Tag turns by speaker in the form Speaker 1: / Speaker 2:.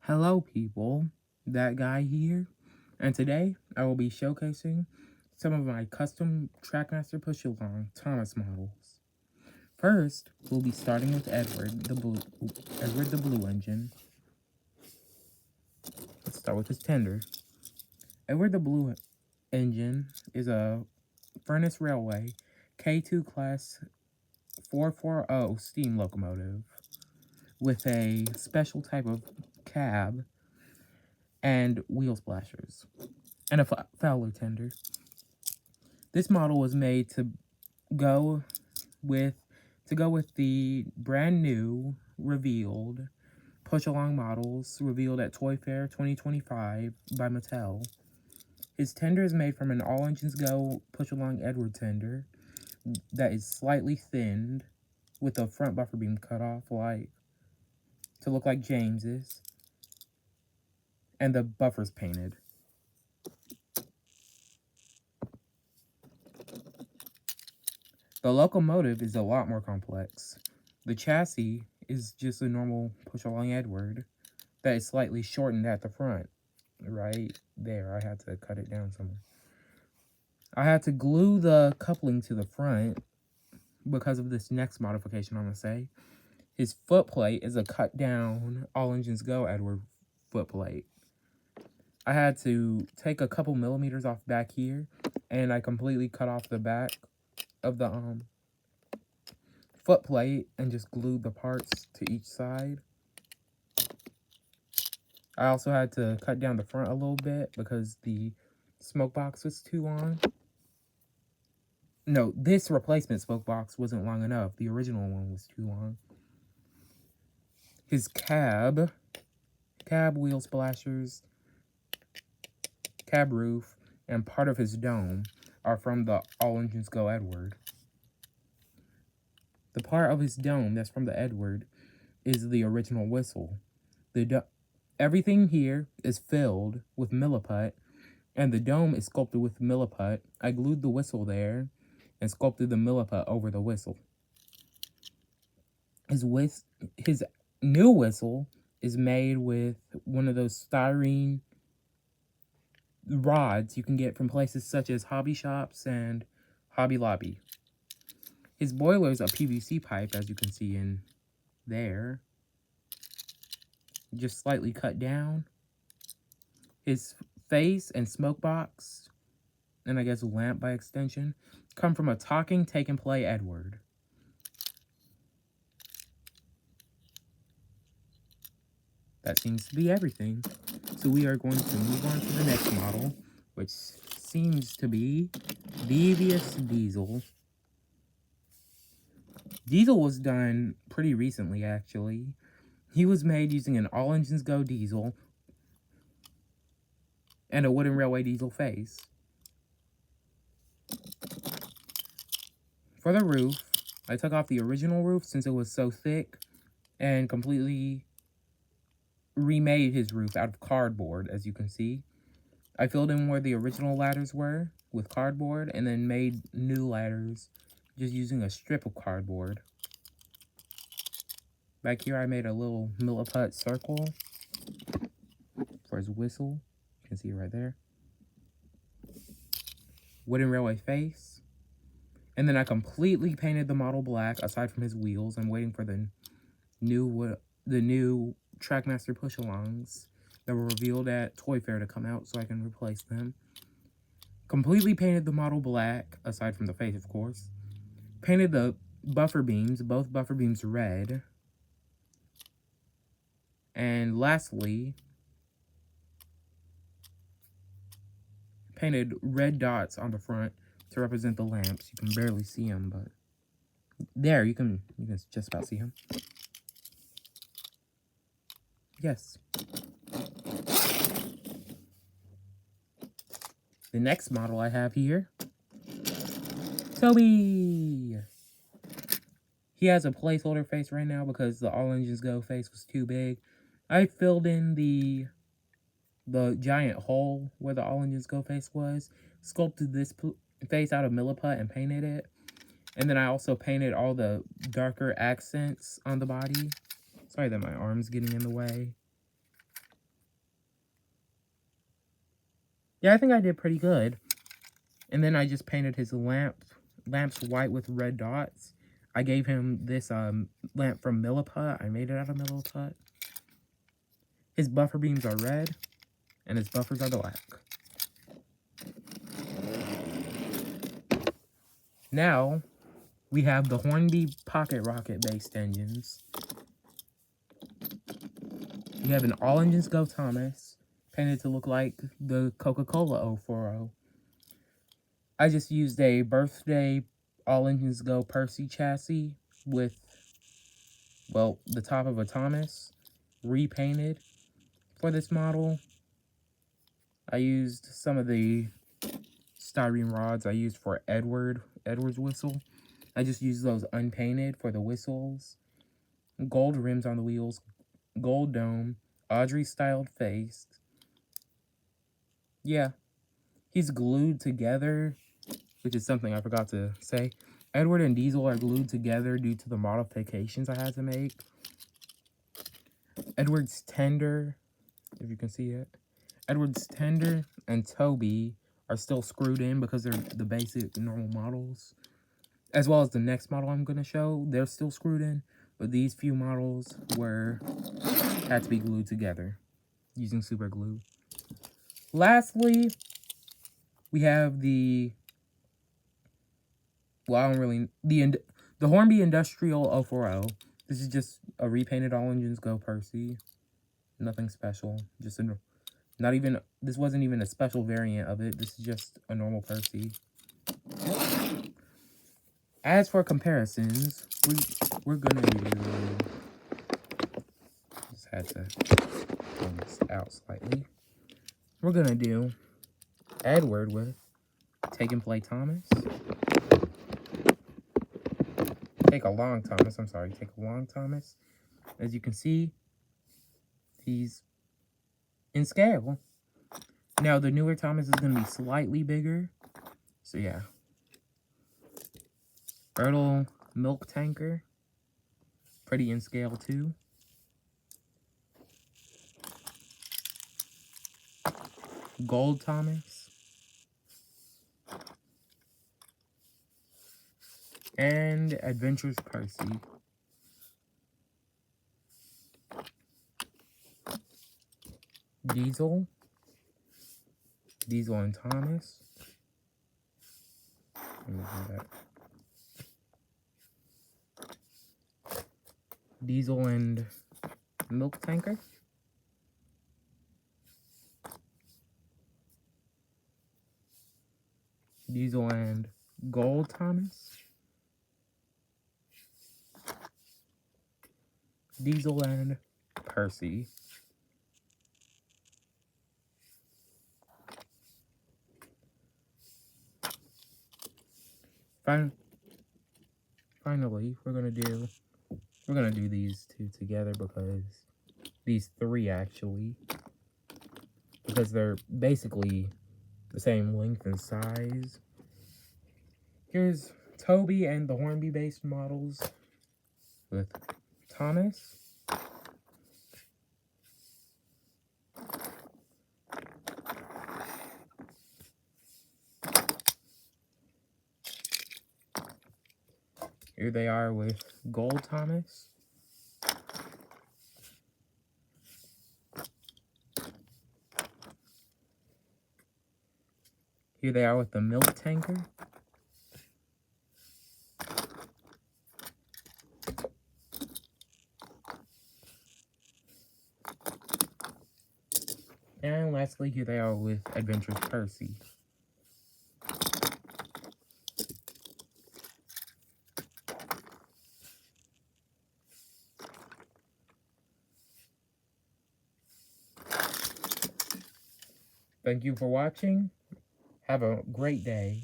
Speaker 1: Hello people, that guy here, and today I will be showcasing some of my custom Trackmaster push-along Thomas models. First, we'll be starting with Edward the Blue Engine. Let's start with his tender. Edward the Blue Engine is a Furnace Railway K2 class 440 steam locomotive with a special type of cab and wheel splashers, and a Fowler tender. This model was made to go with the brand new revealed push-along models revealed at Toy Fair 2025 by Mattel. His tender is made from an All Engines Go push-along Edward tender that is slightly thinned with the front buffer beam cut off to look like James's, and the buffers painted. The locomotive is a lot more complex. The chassis is just a normal push-along Edward that is slightly shortened at the front. Right there, I had to cut it down somewhere. I had to glue the coupling to the front because of this next modification I'm going to say. His footplate is a cut-down All Engines Go Edward footplate. I had to take a couple millimeters off back here, and I completely cut off the back of the footplate and just glued the parts to each side. I also had to cut down the front a little bit because the smoke box was too long. No, this replacement smoke box wasn't long enough. The original one was too long. His cab wheel splashers, cab roof, and part of his dome are from the All Engines Go Edward. The part of his dome that's from the Edward is the original whistle. Everything here is filled with milliput, and the dome is sculpted with milliput. I glued the whistle there and sculpted the milliput over the whistle. His new whistle is made with one of those styrene rods you can get from places such as hobby shops and Hobby Lobby. His boiler is a PVC pipe, as you can see in there, just slightly cut down. His face and smoke box, and I guess lamp by extension, come from a talking take and play Edward. That seems to be everything. So we are going to move on to the next model, which seems to be Devious Diesel. Diesel was done pretty recently, actually. He was made using an All Engines Go diesel and a wooden railway diesel face. For the roof, I took off the original roof since it was so thick and completely remade his roof out of cardboard, as you can see. I filled in where the original ladders were with cardboard and then made new ladders just using a strip of cardboard. Back here I made a little milliput circle for his whistle. You can see it right there. Wooden railway face. And then I completely painted the model black aside from his wheels. I'm waiting for the new Trackmaster push-alongs that were revealed at Toy Fair to come out so I can replace them. Completely painted the model black, aside from the face, of course. Painted the buffer beams, both buffer beams red. And lastly, painted red dots on the front to represent the lamps. You can barely see them, but there, you can just about see them. Yes. The next model I have here, Toby. He has a placeholder face right now because the All Engines Go face was too big. I filled in the giant hole where the All Engines Go face was, sculpted this face out of milliput and painted it. And then I also painted all the darker accents on the body. Sorry that my arm's getting in the way. Yeah, I think I did pretty good. And then I just painted his lamps white with red dots. I gave him this lamp from Milliput. I made it out of Milliput. His buffer beams are red, and his buffers are black. Now, we have the Hornby pocket rocket based engines. We have an All Engines Go Thomas, painted to look like the Coca-Cola 040. I just used a birthday All Engines Go Percy chassis with, well, the top of a Thomas repainted for this model. I used some of the styrene rods I used for Edward's whistle. I just used those unpainted for the whistles. Gold rims on the wheels, gold dome, Awdry styled face. Yeah, he's glued together, which is something I forgot to say. Edward and Diesel are glued together due to the modifications I had to make. Edward's tender, if you can see it. Edward's tender and Toby are still screwed in because they're the basic normal models. As well as the next model I'm going to show, they're still screwed in. But these few models had to be glued together using super glue. Lastly, we have the Hornby Industrial 040. This is just a repainted All Engines Go Percy. Nothing special. Just this wasn't even a special variant of it. This is just a normal Percy. As for comparisons, we're gonna do. Just had to pull this out slightly. We're gonna do Edward with Take and Play Thomas. Take a Long Thomas. As you can see, he's in scale. Now, the newer Thomas is going to be slightly bigger. So, yeah. Britt Milk Tanker. Pretty in scale, too. Gold Thomas. And Adventures Percy. Diesel and Thomas. Let me do that. Diesel and Milk Tanker. Diesel and Gold Thomas. Diesel and Percy. Finally, we're gonna do these two together because these three actually, because they're basically the same length and size. Here's Toby and the Hornby based models with Thomas. Here they are with Gold Thomas. Here they are with the Milk Tanker. And lastly, here they are with Adventures Percy. Thank you for watching. Have a great day.